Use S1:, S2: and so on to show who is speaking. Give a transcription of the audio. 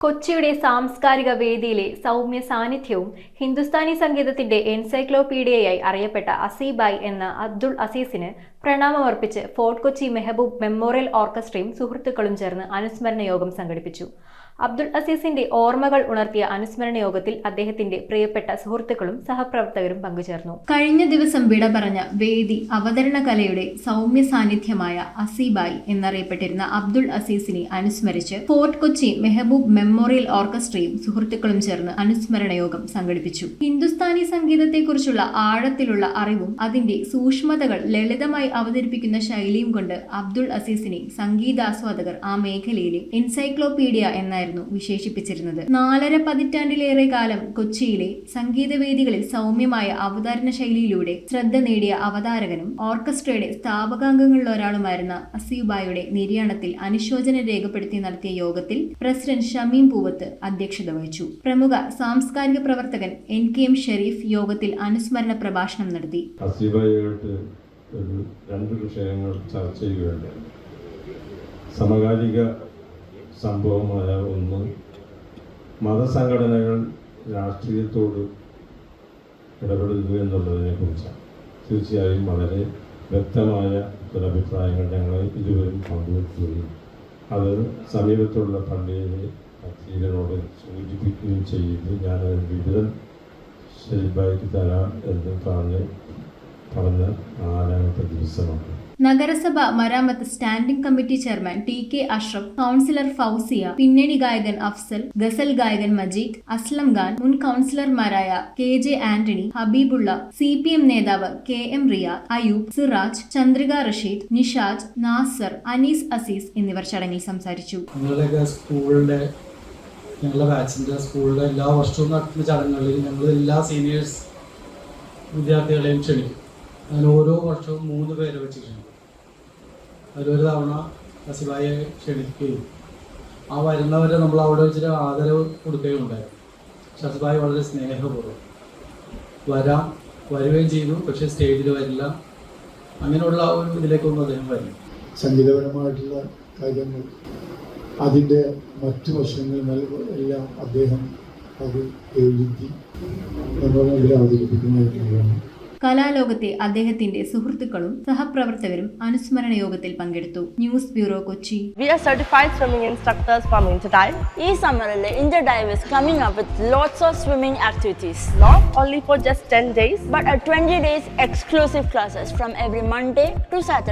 S1: കൊച്ചിയുടെ സാംസ്കാരിക വേദിയിലെ സൗമ്യ സാന്നിധ്യവും ഹിന്ദുസ്ഥാനി സംഗീതത്തിന്റെ എൻസൈക്ലോപീഡിയയായി അറിയപ്പെട്ട അസീബായ് എന്ന അബ്ദുൾ അസീസിന് പ്രണാമമർപ്പിച്ച് ഫോർട്ട് കൊച്ചി മെഹബൂബ് മെമ്മോറിയൽ ഓർക്കസ്ട്രയും സുഹൃത്തുക്കളും ചേർന്ന് അനുസ്മരണ യോഗം സംഘടിപ്പിച്ചു. അബ്ദുൾ അസീസിന്റെ ഓർമ്മകൾ ഉണർത്തിയ അനുസ്മരണ യോഗത്തിൽ അദ്ദേഹത്തിന്റെ പ്രിയപ്പെട്ട സുഹൃത്തുക്കളും സഹപ്രവർത്തകരും പങ്കുചേർന്നു. കഴിഞ്ഞ ദിവസം വിട പറഞ്ഞ വേദി അവതരണ കലയുടെ സൗമ്യ സാന്നിധ്യമായ അസീബായ് എന്നറിയപ്പെട്ടിരുന്ന അബ്ദുൾ അസീസിനെ അനുസ്മരിച്ച് ഫോർട്ട് കൊച്ചി മെഹബൂബ് മെമ്മോറിയൽ ഓർക്കസ്ട്രയും സുഹൃത്തുക്കളും ചേർന്ന് അനുസ്മരണ യോഗം സംഘടിപ്പിച്ചു. ഹിന്ദുസ്ഥാനി സംഗീതത്തെക്കുറിച്ചുള്ള ആഴത്തിലുള്ള അറിവും അതിന്റെ സൂക്ഷ്മതകൾ ലളിതമായി അവതരിപ്പിക്കുന്ന ശൈലിയും കൊണ്ട് അബ്ദുൾ അസീസിനെ സംഗീതാസ്വാദകർ ആ മേഖലയിലെ എൻസൈക്ലോപീഡിയ എന്നായിരുന്നു വിശേഷിപ്പിച്ചിരുന്നത്. 4.5 പതിറ്റാണ്ടിലേറെ കാലം കൊച്ചിയിലെ സംഗീതവേദികളിൽ സൗമ്യമായ അവതരണ ശൈലിയിലൂടെ ശ്രദ്ധ നേടിയ അവതാരകനും ഓർക്കസ്ട്രയുടെ സ്ഥാപകാംഗങ്ങളിലൊരാളുമായിരുന്ന അസീബായുടെ നിര്യാണത്തിൽ അനുശോചനം രേഖപ്പെടുത്തി നടത്തിയ യോഗത്തിൽ പ്രസിഡന്റ് ഷമീം പൂവത്ത് അധ്യക്ഷത വഹിച്ചു. പ്രമുഖ സാംസ്കാരിക പ്രവർത്തകൻ NKM ഷെരീഫ് യോഗത്തിൽ അനുസ്മരണ പ്രഭാഷണം നടത്തി.
S2: രണ്ട് വിഷയങ്ങൾ ചർച്ച ചെയ്യുകയുണ്ടായി. സമകാലിക സംഭവമായ ഒന്ന്, മതസംഘടനകൾ രാഷ്ട്രീയത്തോട് ഇടപെടുക എന്നുള്ളതിനെ കുറിച്ചാണ്. തീർച്ചയായും വളരെ വ്യക്തമായ ചില അഭിപ്രായങ്ങൾ ഞങ്ങൾ ഇരുവരും പങ്കുവയ്ക്കുകയും അത് സമീപത്തുള്ള പള്ളിയിലെ അധ്യക്ഷനോട് സൂചിപ്പിക്കുകയും ചെയ്ത് ഞാനത് വിവരം ശരിയാക്കി തരാം എന്ന് പറഞ്ഞ 4ാമത്തെ ദിവസമാണ്.
S1: നഗരസഭ മരാമത്ത് standing committee chairman TK Ashraf, councillor Fousiya, പിന്നണി ഗായകൻ അഫ്സൽ, ഗസൽ ഗായകൻ മജീദ്, അസ്ലം ഖാൻ, മുൻ കൗൺസിലർമാരായ KJ ആന്റണി, ഹബീബുള്ള, CPM നേതാവ് KM റിയാദ്, അയൂബ്, സിറാജ്, ചന്ദ്രിക റഷീദ്, നിഷാജ്, നാസർ, അനീസ് അസീസ് എന്നിവർ ചടങ്ങിൽ സംസാരിച്ചു.
S3: ഞങ്ങളുടെ ബാച്ചിൻ്റെ സ്കൂളിലെ എല്ലാ വർഷവും നടത്തുന്ന ചടങ്ങുകളിൽ ഞങ്ങൾ എല്ലാ സീനിയേഴ്സ് വിദ്യാർത്ഥികളെയും ക്ഷണിക്കും. അതിൽ ഓരോ വർഷവും 3 പേരെ വെച്ച് ക്ഷണിക്കും. അതിലൊരു തവണ അസീബായെ ക്ഷണിക്കുകയും ആ വരുന്നവരെ നമ്മൾ അവിടെ വെച്ചിട്ട് ആദരവ് കൊടുക്കുകയും ഉണ്ടായിരുന്നു. പക്ഷെ അസീബായി വളരെ സ്നേഹപൂർവ്വം വരികയും ചെയ്തു. പക്ഷേ സ്റ്റേജിൽ വരില്ല, അങ്ങനെയുള്ള ഒരു ഇതിലേക്കൊന്നും അദ്ദേഹം വരില്ല.
S4: സംഗീതപരമായിട്ടുള്ള കാര്യങ്ങൾ, അതിൻ്റെ മറ്റു വശങ്ങൾ എല്ലാം അദ്ദേഹം അത് എഴുതി അവതരിപ്പിക്കുന്നതായിട്ടാണ്.
S1: കലാലോകത്തെ അദ്ദേഹത്തിന്റെ സുഹൃത്തുക്കളും സഹപ്രവർത്തകരും അനുസ്മരണ യോഗത്തിൽ പങ്കെടുത്തു. News bureau, Kochi.
S5: We are certified swimming instructors from Interdive. ഈ സമ്മറിൽ Interdive is coming up with lots of swimming activities. Not only for just 10 days, but 20 days exclusive classes from every Monday to Saturday.